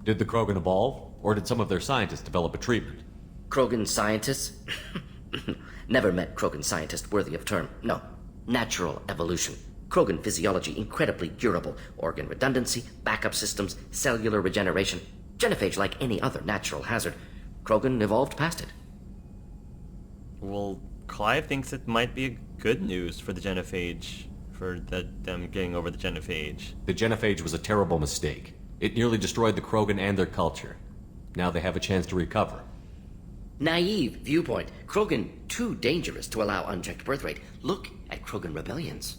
Did the Krogan evolve, or did some of their scientists develop a treatment? Krogan scientists? Never met Krogan scientist worthy of term. No. Natural evolution. Krogan physiology incredibly durable. Organ redundancy, backup systems, cellular regeneration. Genophage like any other natural hazard. Krogan evolved past it. Well, Clive thinks it might be good news for the genophage, for them getting over the genophage. The genophage was a terrible mistake. It nearly destroyed the Krogan and their culture. Now they have a chance to recover. Naive viewpoint. Krogan too dangerous to allow unchecked birth rate. Look at Krogan rebellions.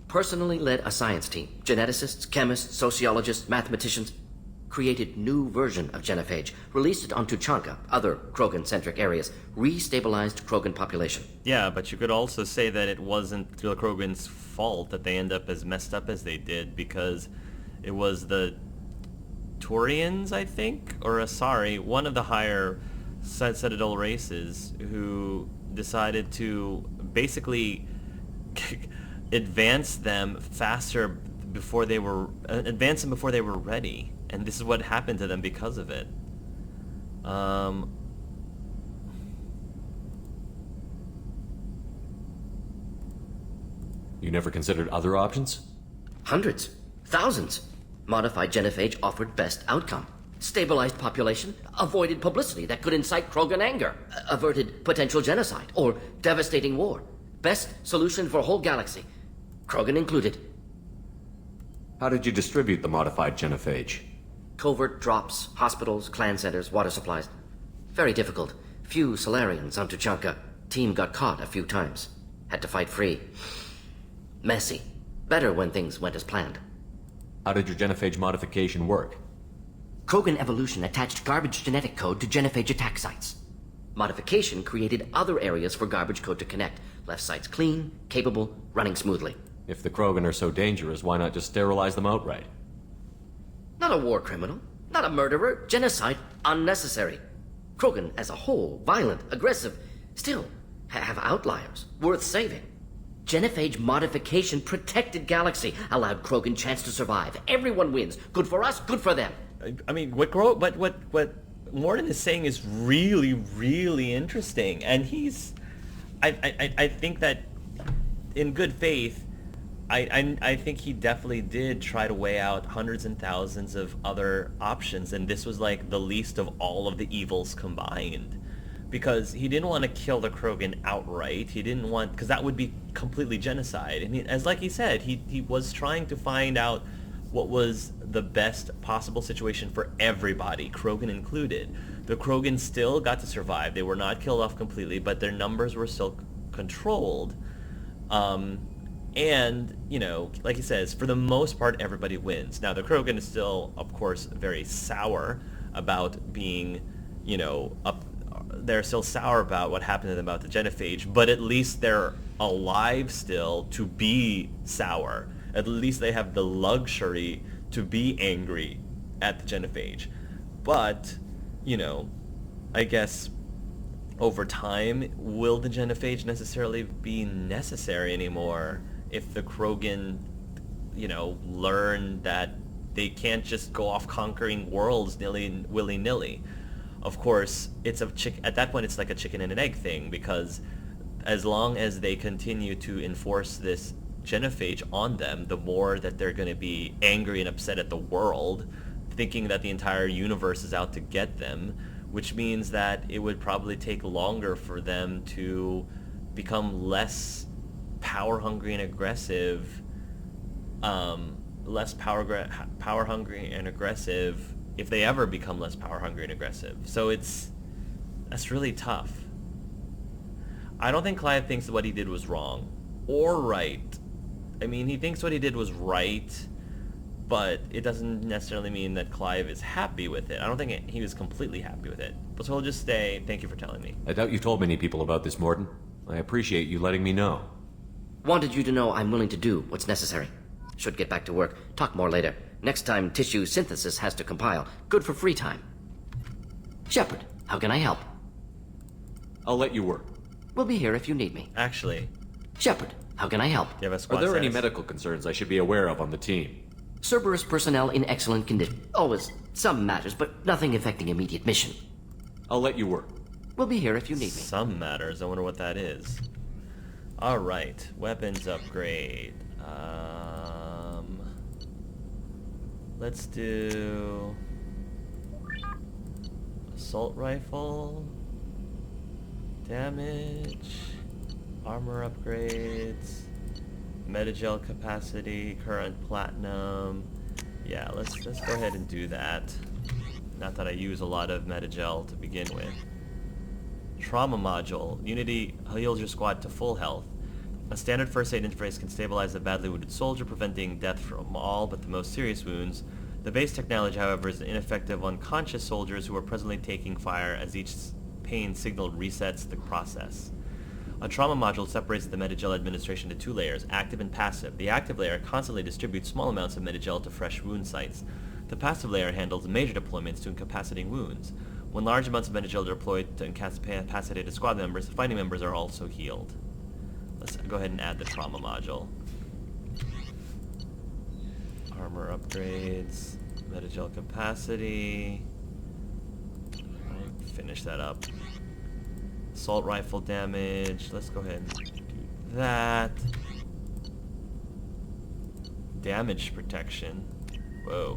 Personally led a science team. Geneticists, chemists, sociologists, mathematicians. Created new version of genophage. Released it on Tuchanka, other Krogan-centric areas. Restabilized Krogan population. Yeah, but you could also say that it wasn't the Krogan's fault that they end up as messed up as they did, because it was the Turians, I think, or Asari, one of the higher Citadel races, who decided to basically advance them before they were ready, and this is what happened to them because of it. You never considered other options? Hundreds. Thousands. Modified genophage offered best outcome. Stabilized population, avoided publicity that could incite Krogan anger, averted potential genocide or devastating war. Best solution for whole galaxy. Krogan included. How did you distribute the modified genophage? Covert drops, hospitals, clan centers, water supplies. Very difficult. Few Solarians on Tuchanka. Team got caught a few times. Had to fight free. Messy. Better when things went as planned. How did your genophage modification work? Krogan evolution attached garbage genetic code to genophage attack sites. Modification created other areas for garbage code to connect. Left sites clean, capable, running smoothly. If the Krogan are so dangerous, why not just sterilize them outright? Not a war criminal, not a murderer. Genocide, unnecessary. Krogan as a whole, violent, aggressive, still have outliers, worth saving. Genophage modification protected Galaxy, allowed Krogan chance to survive. Everyone wins. Good for us, good for them. I mean, what Morden is saying is really, really interesting, and I think that in good faith, I think he definitely did try to weigh out hundreds and thousands of other options, and this was like the least of all of the evils combined. Because he didn't want to kill the Krogan outright. He didn't want, because that would be completely genocide. I mean, as like he said, he was trying to find out what was the best possible situation for everybody, Krogan included. The Krogan still got to survive. They were not killed off completely, but their numbers were still controlled. And, you know, like he says, for the most part, everybody wins. Now, the Krogan is still, of course, very sour about being, you know, they're still sour about what happened to them about the genophage, but at least they're alive still to be sour. At least they have the luxury to be angry at the genophage. But, you know, I guess over time, will the genophage necessarily be necessary anymore if the Krogan, you know, learn that they can't just go off conquering worlds willy-nilly? Of course, at that point it's like a chicken and an egg thing, because as long as they continue to enforce this genophage on them, the more that they're going to be angry and upset at the world, thinking that the entire universe is out to get them, which means that it would probably take longer for them to become less power-hungry and aggressive, less power-hungry and aggressive, if they ever become less power-hungry and aggressive. So that's really tough. I don't think Clive thinks what he did was wrong or right. I mean, he thinks what he did was right, but it doesn't necessarily mean that Clive is happy with it. I don't think he was completely happy with it. But so he'll just say, thank you for telling me. I doubt you told many people about this, Morden. I appreciate you letting me know. Wanted you to know I'm willing to do what's necessary. Should get back to work. Talk more later. Next time tissue synthesis has to compile. Good for free time. Shepard, how can I help? I'll let you work. We'll be here if you need me. Actually, Shepard, how can I help? do you have a squad Are there any status? medical concerns I should be aware of on the team? Cerberus personnel in excellent condition. Always some matters, but nothing affecting immediate mission. I'll let you work. We'll be here if you need me. Some matters. I wonder what that is. All right, weapons upgrade. Let's do assault rifle, damage, armor upgrades, metagel capacity, current platinum. Yeah, let's go ahead and do that. Not that I use a lot of metagel to begin with. Trauma module. Unity heals your squad to full health. A standard first aid interface can stabilize a badly wounded soldier, preventing death from all but the most serious wounds. The base technology, however, is ineffective on conscious soldiers who are presently taking fire, as each pain signal resets the process. A trauma module separates the metagel administration into two layers, active and passive. The active layer constantly distributes small amounts of metagel to fresh wound sites. The passive layer handles major deployments to incapacitating wounds. When large amounts of metagel are deployed to incapacitated squad members, the fighting members are also healed. Let's go ahead and add the trauma module. Armor upgrades, metagel capacity. I'll finish that up. Assault rifle damage. Let's go ahead and do that. Damage protection. Whoa.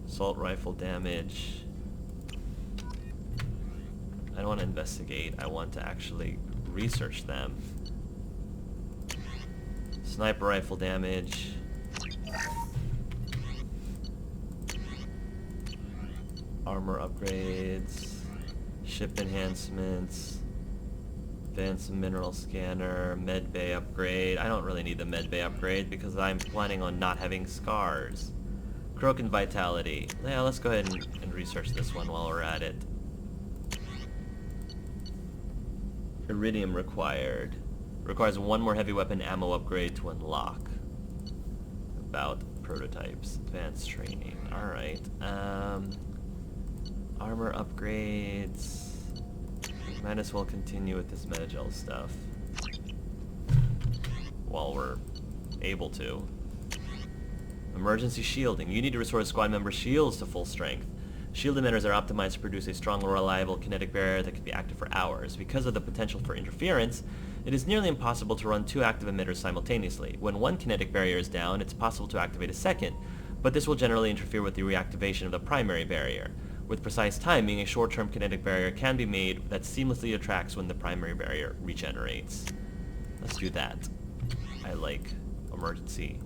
Assault rifle damage. I don't want to investigate. I want to actually research them. Sniper rifle damage. Armor upgrades. Ship enhancements. Advanced mineral scanner. Med bay upgrade. I don't really need the med bay upgrade because I'm planning on not having scars. Krogan vitality. Yeah, let's go ahead and research this one while we're at it. Iridium required. Requires one more heavy weapon ammo upgrade to unlock. About prototypes. Advanced training. Alright. Armor upgrades. Might as well continue with this metagel stuff. While we're able to. Emergency shielding. You need to restore a squad member's shields to full strength. Shield emitters are optimized to produce a strong, reliable kinetic barrier that can be active for hours. Because of the potential for interference, it is nearly impossible to run two active emitters simultaneously. When one kinetic barrier is down, it's possible to activate a second, but this will generally interfere with the reactivation of the primary barrier. With precise timing, a short-term kinetic barrier can be made that seamlessly attracts when the primary barrier regenerates. Let's do that. I like emergency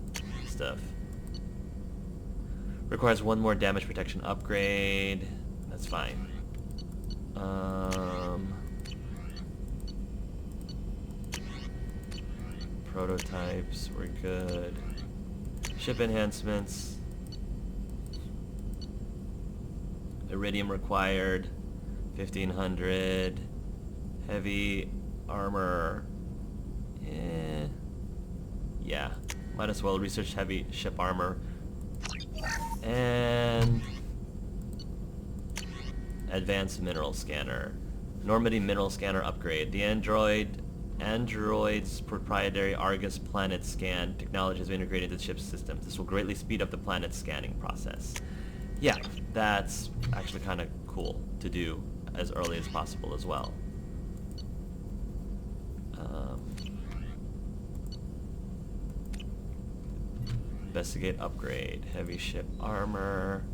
stuff. Requires one more damage protection upgrade. That's fine. Prototypes, we're good. Ship enhancements. Iridium required. 1500. Heavy armor. Yeah. Might as well research heavy ship armor. And advanced mineral scanner. Normandy mineral scanner upgrade. The android's proprietary Argus planet scan technology has been integrated into the ship's systems. This will greatly speed up the planet's scanning process. Yeah, that's actually kind of cool to do as early as possible as well. Investigate upgrade. Heavy ship armor.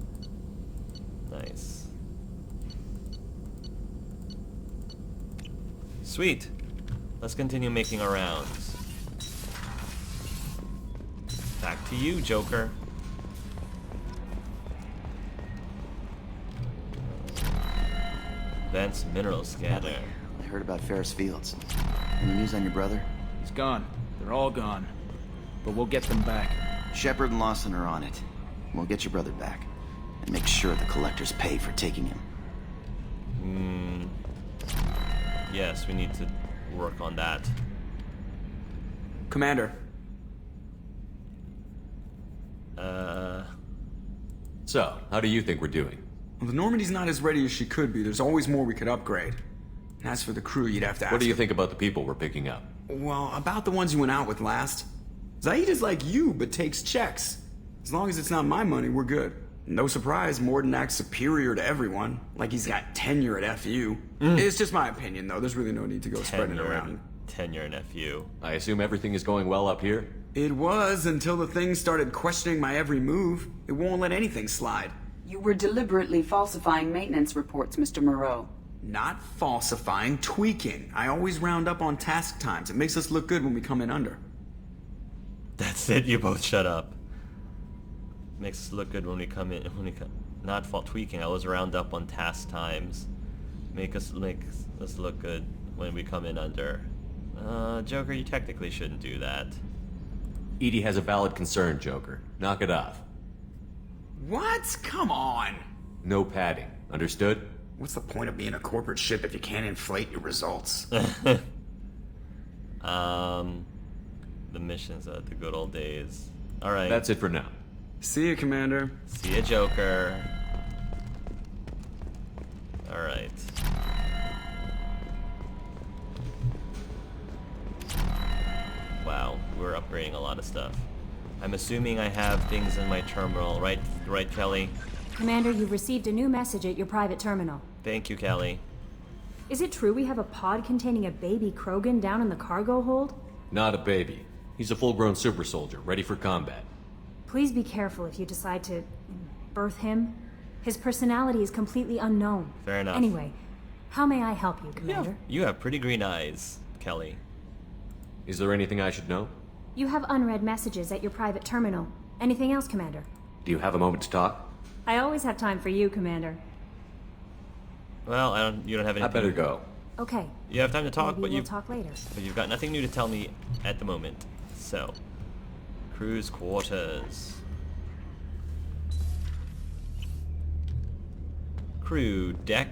Nice. Sweet. Let's continue making our rounds. Back to you, Joker. Advanced mineral scanner. I heard about Ferris Fields. Any news on your brother? He's gone. They're all gone. But we'll get them back. Shepard and Lawson are on it. We'll get your brother back. And make sure the collectors pay for taking him. Yes, we need to work on that. Commander. So, how do you think we're doing? Well, the Normandy's not as ready as she could be. There's always more we could upgrade. And as for the crew, you'd have to ask What do you them. think about the people we're picking up? Well, about the ones you went out with last. Zaid is like you, but takes checks. As long as it's not my money, we're good. No surprise, Morden acts superior to everyone, like he's got tenure at FU. It's just my opinion, though. There's really no need to go spreading it around. Tenure in FU. I assume everything is going well up here? It was until the thing started questioning my every move. It won't let anything slide. You were deliberately falsifying maintenance reports, Mr. Moreau. Not falsifying, tweaking. I always round up on task times. It makes us look good when we come in under. That's it, you both shut up. Makes us look good when we come in, not fault tweaking, I was round up on task times. Make us look good when we come in under. Joker, you technically shouldn't do that. Edie has a valid concern, Joker. Knock it off. What? Come on. No padding. Understood? What's the point of being a corporate ship if you can't inflate your results? The missions of the good old days. Alright. That's it for now. See you, Commander. See ya, Joker. Alright. Wow, we're upgrading a lot of stuff. I'm assuming I have things in my terminal, right, Kelly? Commander, you've received a new message at your private terminal. Thank you, Kelly. Is it true we have a pod containing a baby Krogan down in the cargo hold? Not a baby. He's a full-grown super soldier, ready for combat. Please be careful if you decide to birth him. His personality is completely unknown. Fair enough. Anyway, how may I help you, Commander? You have pretty green eyes, Kelly. Is there anything I should know? You have unread messages at your private terminal. Anything else, Commander? Do you have a moment to talk? I always have time for you, Commander. Well, you don't have anything. I better go. Okay. You have time to talk, Maybe but we'll talk later. you've got nothing new to tell me at the moment. So, crew's quarters. Crew deck.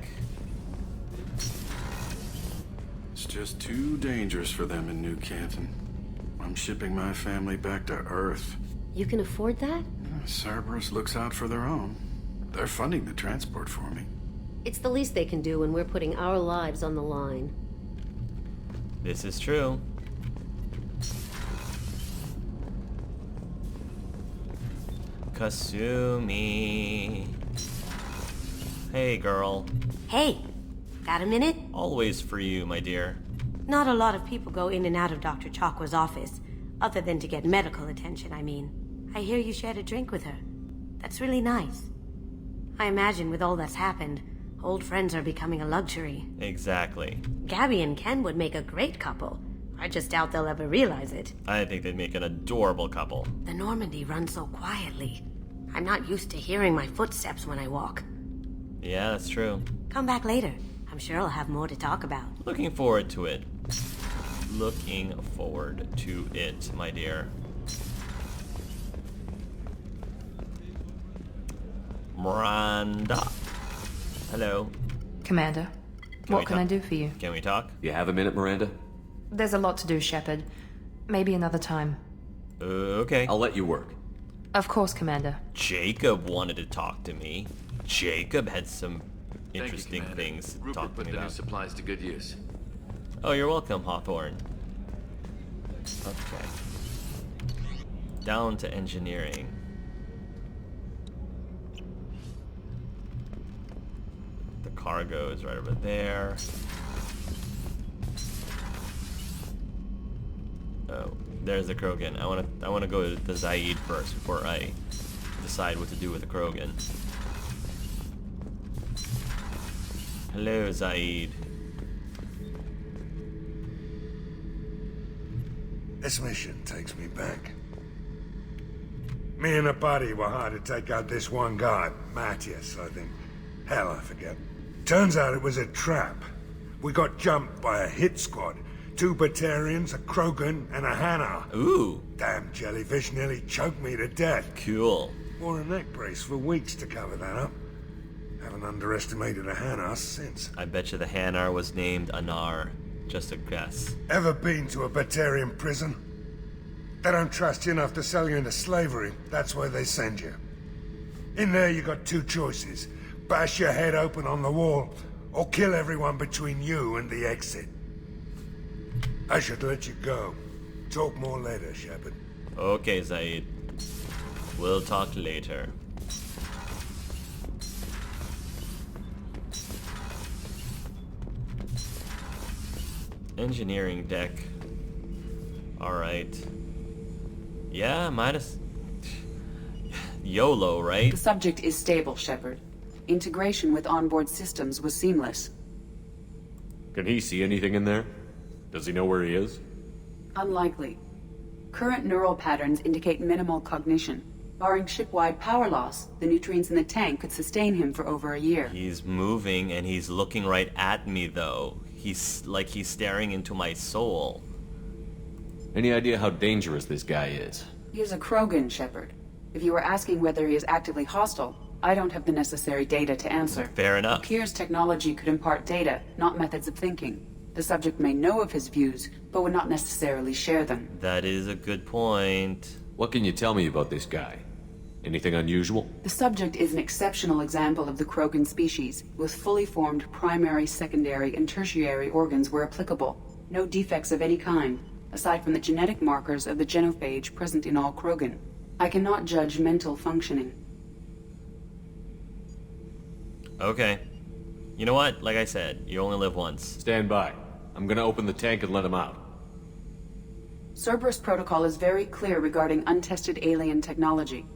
It's just too dangerous for them in New Canton. I'm shipping my family back to Earth. You can afford that? Cerberus looks out for their own. They're funding the transport for me. It's the least they can do when we're putting our lives on the line. This is true. Kasumi. Hey, girl. Hey, got a minute? Always for you, my dear. Not a lot of people go in and out of Dr. Chakwa's office, other than to get medical attention, I mean. I hear you shared a drink with her. That's really nice. I imagine with all that's happened, old friends are becoming a luxury. Exactly. Gabby and Ken would make a great couple. I just doubt they'll ever realize it. I think they'd make an adorable couple. The Normandy runs so quietly. I'm not used to hearing my footsteps when I walk. Yeah, that's true. Come back later. I'm sure I'll have more to talk about. Looking forward to it. Looking forward to it, my dear. Miranda. Hello. Commander, what can I do for you? Can we talk? You have a minute, Miranda? There's a lot to do, Shepard. Maybe another time. Okay. I'll let you work. Of course, Commander. Jacob wanted to talk to me. Jacob had some interesting things to talk to me about. New supplies to good use. Oh, you're welcome, Hawthorne. Okay. Down to engineering. The cargo is right over there. Oh, there's the Krogan. I wanna go to the Zaid first before I decide what to do with the Krogan. Hello, Zaid. This mission takes me back. Me and a buddy were hired to take out this one guy, Matthias, I think. Hell, I forget. Turns out it was a trap. We got jumped by a hit squad. 2 Batarians, a Krogan, and a Hanar. Ooh. Damn jellyfish nearly choked me to death. Cool. Wore a neck brace for weeks to cover that up. Haven't underestimated a Hanar since. I bet you the Hanar was named Anar. Just a guess. Ever been to a Batarian prison? They don't trust you enough to sell you into slavery. That's where they send you. In there you got 2 choices. Bash your head open on the wall, or kill everyone between you and the exit. I should let you go. Talk more later, Shepard. Okay, Zaid. We'll talk later. Engineering deck. Alright. Yeah, minus... YOLO, right? The subject is stable, Shepard. Integration with onboard systems was seamless. Can he see anything in there? Does he know where he is? Unlikely. Current neural patterns indicate minimal cognition. Barring ship-wide power loss, the nutrients in the tank could sustain him for over a year. He's moving and he's looking right at me, though. He's staring into my soul. Any idea how dangerous this guy is? He is a Krogan, Shepard. If you were asking whether he is actively hostile, I don't have the necessary data to answer. Fair enough. Okeer's technology could impart data, not methods of thinking. The subject may know of his views, but would not necessarily share them. That is a good point. What can you tell me about this guy? Anything unusual? The subject is an exceptional example of the Krogan species, with fully formed primary, secondary, and tertiary organs where applicable. No defects of any kind, aside from the genetic markers of the genophage present in all Krogan. I cannot judge mental functioning. Okay. You know what? Like I said, you only live once. Stand by. I'm gonna open the tank and let him out. Cerberus protocol is very clear regarding untested alien technology.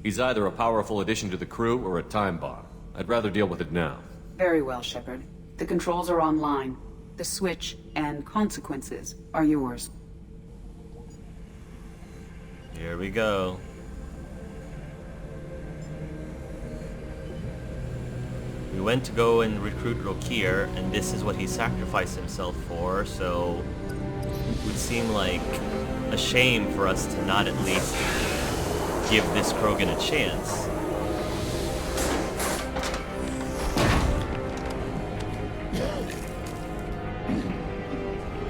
He's either a powerful addition to the crew or a time bomb. I'd rather deal with it now. Very well, Shepard. The controls are online. The switch and consequences are yours. Here we go. We went to go and recruit Okeer, and this is what he sacrificed himself for, so it would seem like a shame for us to not at least give this Krogan a chance.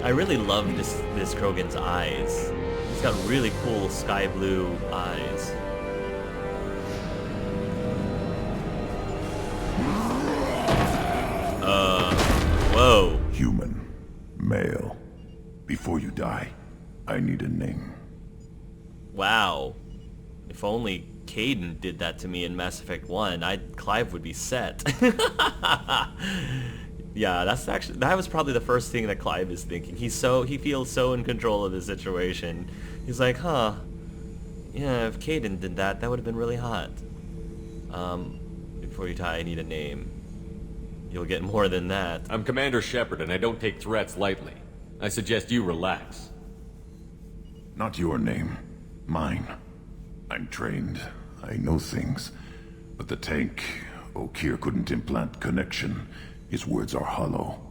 I really love this Krogan's eyes. He's got really cool sky blue eyes. Whoa. Human. Male. Before you die, I need a name. Wow. If only Kaidan did that to me in Mass Effect 1, Clive would be set. Yeah, that was probably the first thing that Clive is thinking. He feels so in control of the situation. He's like, huh, yeah, if Kaidan did that, that would have been really hot. Before you die, I need a name. You'll get more than that. I'm Commander Shepard, and I don't take threats lightly. I suggest you relax. Not your name. Mine. I'm trained. I know things. But the tank, Okeer couldn't implant connection. His words are hollow.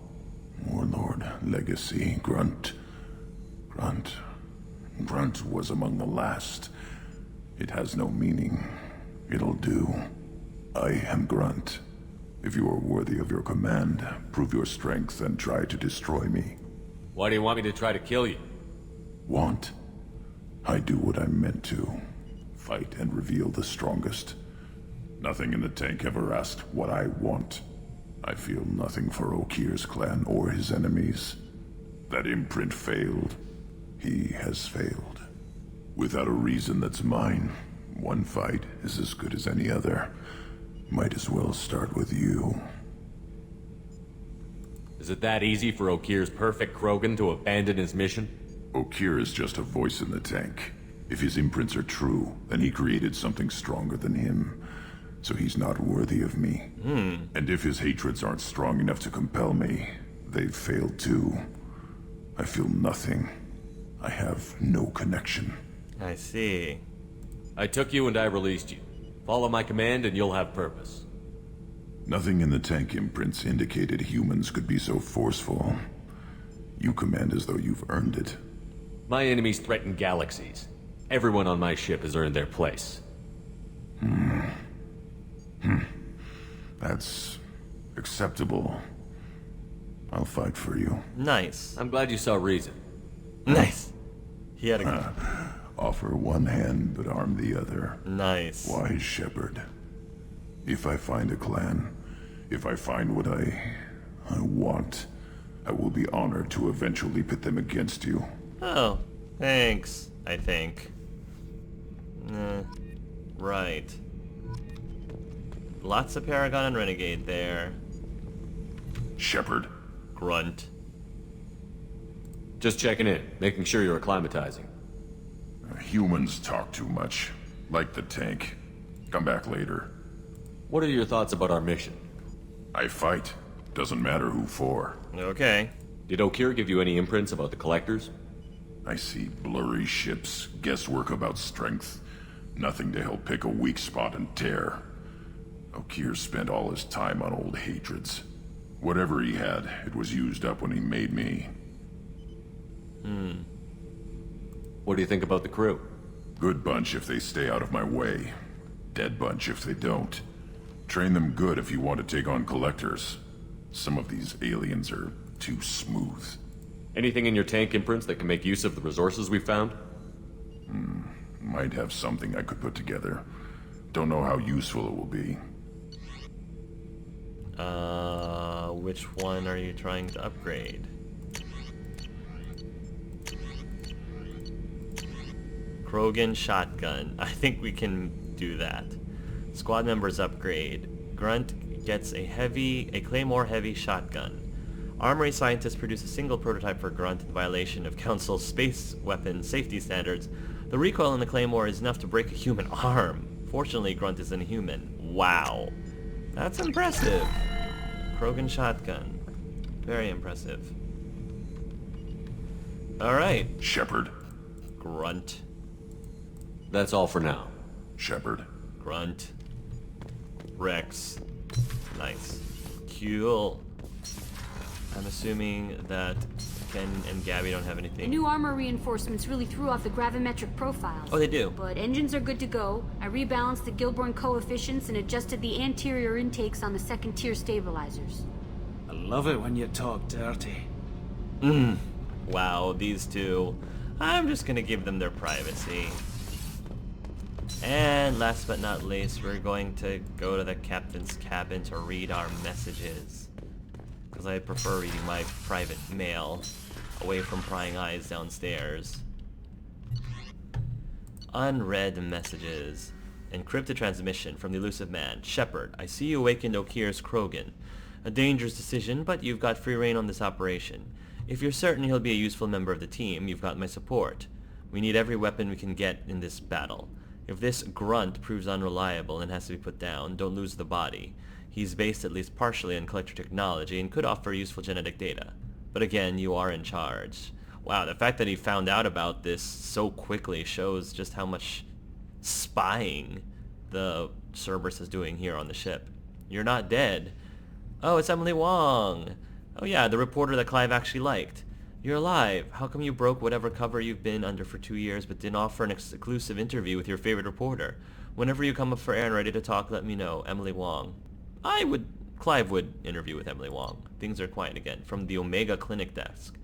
Warlord, Legacy, Grunt. Grunt was among the last. It has no meaning. It'll do. I am Grunt. If you are worthy of your command, prove your strength and try to destroy me. Why do you want me to try to kill you? Want? I do what I'm meant to. Fight and reveal the strongest. Nothing in the tank ever asked what I want. I feel nothing for Okeer's clan or his enemies. That imprint failed. He has failed. Without a reason that's mine, one fight is as good as any other. Might as well start with you. Is it that easy for Okeer's perfect Krogan to abandon his mission? Okeer is just a voice in the tank. If his imprints are true, then he created something stronger than him. So he's not worthy of me. And if his hatreds aren't strong enough to compel me, they've failed too. I feel nothing. I have no connection. I see. I took you and I released you. Follow my command and you'll have purpose. Nothing in the tank imprints indicated humans could be so forceful. You command as though you've earned it. My enemies threaten galaxies. Everyone on my ship has earned their place. That's acceptable. I'll fight for you. Nice. I'm glad you saw reason. Nice. He had a... Offer one hand, but arm the other. Nice. Wise Shepard. If I find a clan, if I find what I want, I will be honored to eventually pit them against you. Oh, thanks, I think. Right. Lots of Paragon and Renegade there. Shepard. Grunt. Just checking in, making sure you're acclimatizing. Humans talk too much. Like the tank. Come back later. What are your thoughts about our mission? I fight. Doesn't matter who for. Okay. Did Okeer give you any imprints about the Collectors? I see blurry ships, guesswork about strength. Nothing to help pick a weak spot and tear. Okeer spent all his time on old hatreds. Whatever he had, it was used up when he made me. What do you think about the crew? Good bunch if they stay out of my way. Dead bunch if they don't. Train them good if you want to take on Collectors. Some of these aliens are too smooth. Anything in your tank imprints that can make use of the resources we found? Might have something I could put together. Don't know how useful it will be. Which one are you trying to upgrade? Krogan shotgun. I think we can do that. Squad members upgrade. Grunt gets a Claymore heavy shotgun. Armory scientists produce a single prototype for Grunt in violation of Council's space weapon safety standards. The recoil in the Claymore is enough to break a human arm. Fortunately, Grunt is inhuman. Wow. That's impressive. Krogan shotgun. Very impressive. Alright. Shepard. Grunt. That's all for now. Shepard. Grunt. Rex. Nice. Cool. I'm assuming that Ken and Gabby don't have The anything. new armor reinforcements really threw off the gravimetric profiles. Oh, they do? But engines are good to go. I rebalanced the Gilborn coefficients and adjusted the anterior intakes on the second-tier stabilizers. I love it when you talk dirty. Wow, these two. I'm just gonna give them their privacy. And last but not least, we're going to go to the captain's cabin to read our messages. Because I prefer reading my private mail away from prying eyes downstairs. Unread messages. Encrypted transmission from the elusive man. Shepard, I see you awakened Okeer's Krogan. A dangerous decision, but you've got free reign on this operation. If you're certain he'll be a useful member of the team, you've got my support. We need every weapon we can get in this battle. If this Grunt proves unreliable and has to be put down, don't lose the body. He's based at least partially on Collector technology and could offer useful genetic data. But again, you are in charge. Wow, the fact that he found out about this so quickly shows just how much spying the Cerberus is doing here on the ship. You're not dead. Oh, it's Emily Wong. Oh yeah, the reporter that Clive actually liked. You're alive. How come you broke whatever cover you've been under for 2 years but didn't offer an exclusive interview with your favorite reporter? Whenever you come up for air and ready to talk, let me know. Emily Wong. Clive would interview with Emily Wong. Things are quiet again. From the Omega Clinic desk.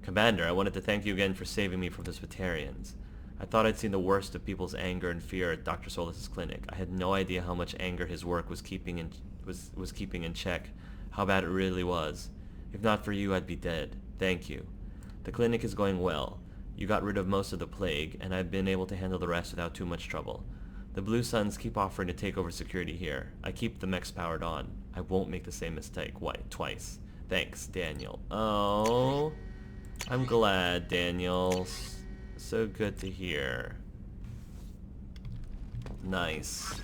Commander, I wanted to thank you again for saving me from the Spitarians. I thought I'd seen the worst of people's anger and fear at Dr. Solis' clinic. I had no idea how much anger his work was keeping in check. How bad it really was. If not for you, I'd be dead. Thank you. The clinic is going well. You got rid of most of the plague, and I've been able to handle the rest without too much trouble. The Blue Suns keep offering to take over security here. I keep the mechs powered on. I won't make the same mistake twice. Thanks, Daniel. Oh, I'm glad, Daniel. So good to hear. Nice.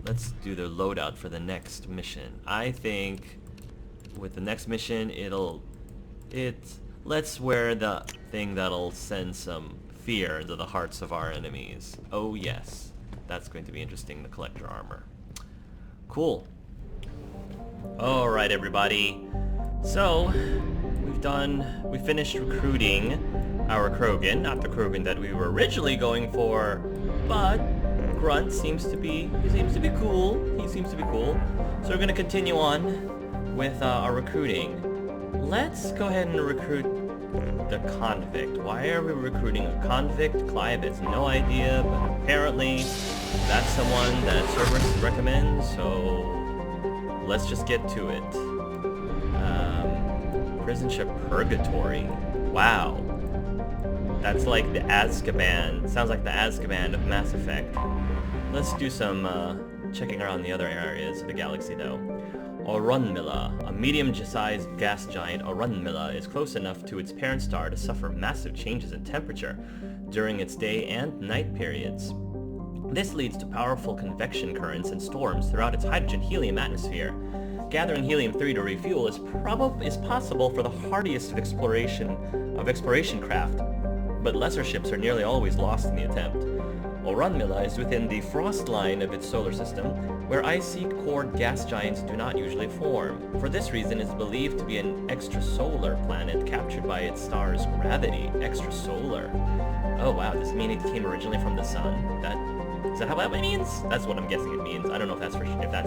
Let's do the loadout for the next mission. I think with the next mission, let's wear the thing that'll send some fear into the hearts of our enemies. Oh yes. That's going to be interesting, the collector armor. Cool. Alright everybody. So, we finished recruiting our Krogan. Not the Krogan that we were originally going for, but Grunt seems to be cool. He seems to be cool. So we're gonna continue on with our recruiting. Let's go ahead and recruit the convict. Why are we recruiting a convict? Clive has no idea, but apparently that's someone that Cerberus recommends, so let's just get to it. Prison ship Purgatory. Wow. That's like the Azkaban. Sounds like the Azkaban of Mass Effect. Let's do some checking around the other areas of the galaxy, though. Orunmila, a medium-sized gas giant, Orunmila is close enough to its parent star to suffer massive changes in temperature during its day and night periods. This leads to powerful convection currents and storms throughout its hydrogen-helium atmosphere. Gathering helium-3 to refuel is possible for the hardiest of exploration craft, but lesser ships are nearly always lost in the attempt. Orunmila is within the frost line of its solar system, where icy cored gas giants do not usually form. For this reason, it is believed to be an extrasolar planet captured by its star's gravity. Extrasolar. Oh wow, does it mean it came originally from the sun? Is that how that means? That's what I'm guessing it means. I don't know if that's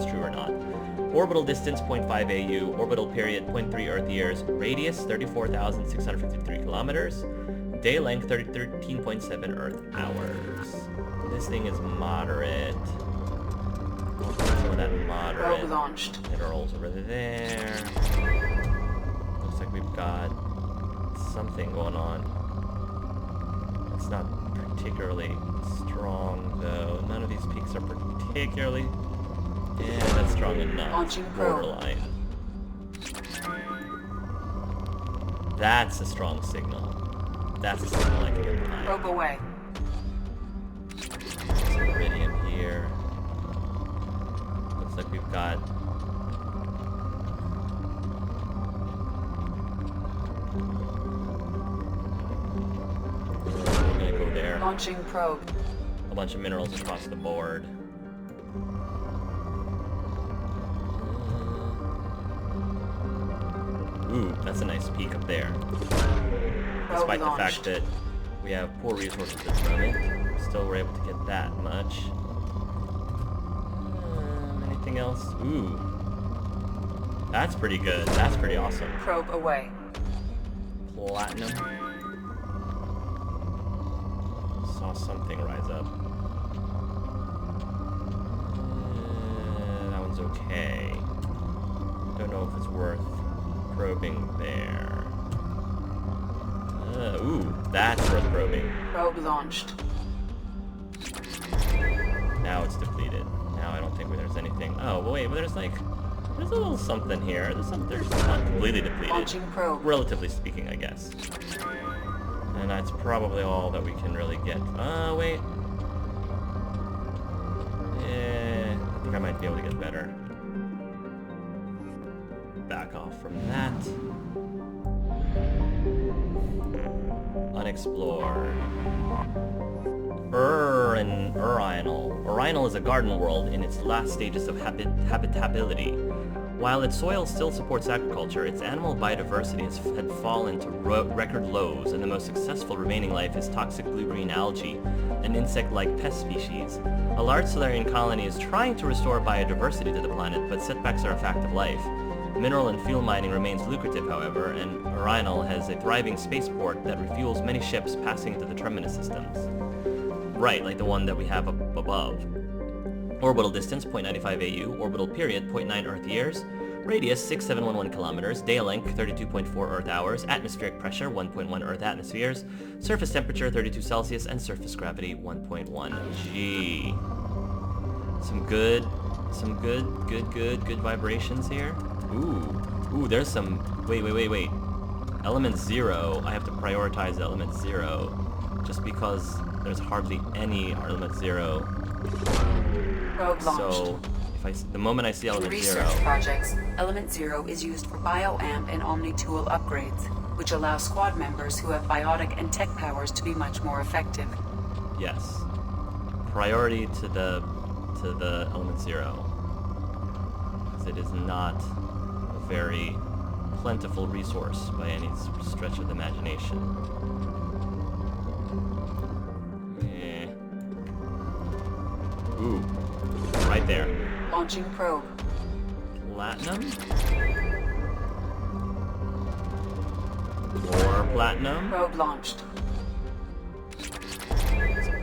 true or not. Orbital distance 0.5 AU, orbital period 0.3 Earth years, radius 34,653 kilometers, day length 13.7 Earth hours. This thing is moderate. I'll put some of that moderate minerals over there. Looks like we've got something going on. It's not particularly strong, though. None of these peaks are particularly... Yeah, that's strong enough. Borderline. That's a strong signal. That's a signal I can get behind. Probe away. Some iridium here. Looks like we've got... We're gonna go there. Launching probe. A bunch of minerals across the board. Ooh, that's a nice peak up there. Despite the fact that we have poor resources at the moment, still we're able to get that much. Anything else? Ooh. That's pretty good. That's pretty awesome. Probe away. Platinum. Saw something rise up. That one's okay. Don't know if it's worth probing there. Ooh, that's worth probing. Probe launched. Now it's depleted. Now I don't think there's anything. Oh, well, wait, but there's a little something here. There's not completely depleted. Launching probe. Relatively speaking, I guess. And that's probably all that we can really get. Wait. Yeah, I think I might be able to get better. Back off from that. Unexplored. Urinal is a garden world in its last stages of habitability. While its soil still supports agriculture, its animal biodiversity had fallen to record lows, and the most successful remaining life is toxic blue-green algae, an insect-like pest species. A large Solarian colony is trying to restore biodiversity to the planet, but setbacks are a fact of life. Mineral and fuel mining remains lucrative, however, and Urinal has a thriving spaceport that refuels many ships passing into the terminus systems. Right, like the one that we have up above. Orbital distance, 0.95 AU, orbital period, 0.9 Earth years, radius, 6711 kilometers, day length, 32.4 Earth hours, atmospheric pressure, 1.1 Earth atmospheres, surface temperature, 32 Celsius, and surface gravity, 1.1 G. Some good vibrations here. Ooh, there's some, wait. Element 0, I have to prioritize element 0, just because there's hardly any element 0. Probe launched. So, the moment I see element 0... In research projects, element 0 is used for bioamp and omni-tool upgrades, which allow squad members who have biotic and tech powers to be much more effective. Yes. Priority to the element 0. Because it is not a very plentiful resource by any stretch of the imagination. Ooh, right there. Launching probe. Platinum? More platinum? Probe launched.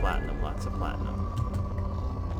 Lots of platinum.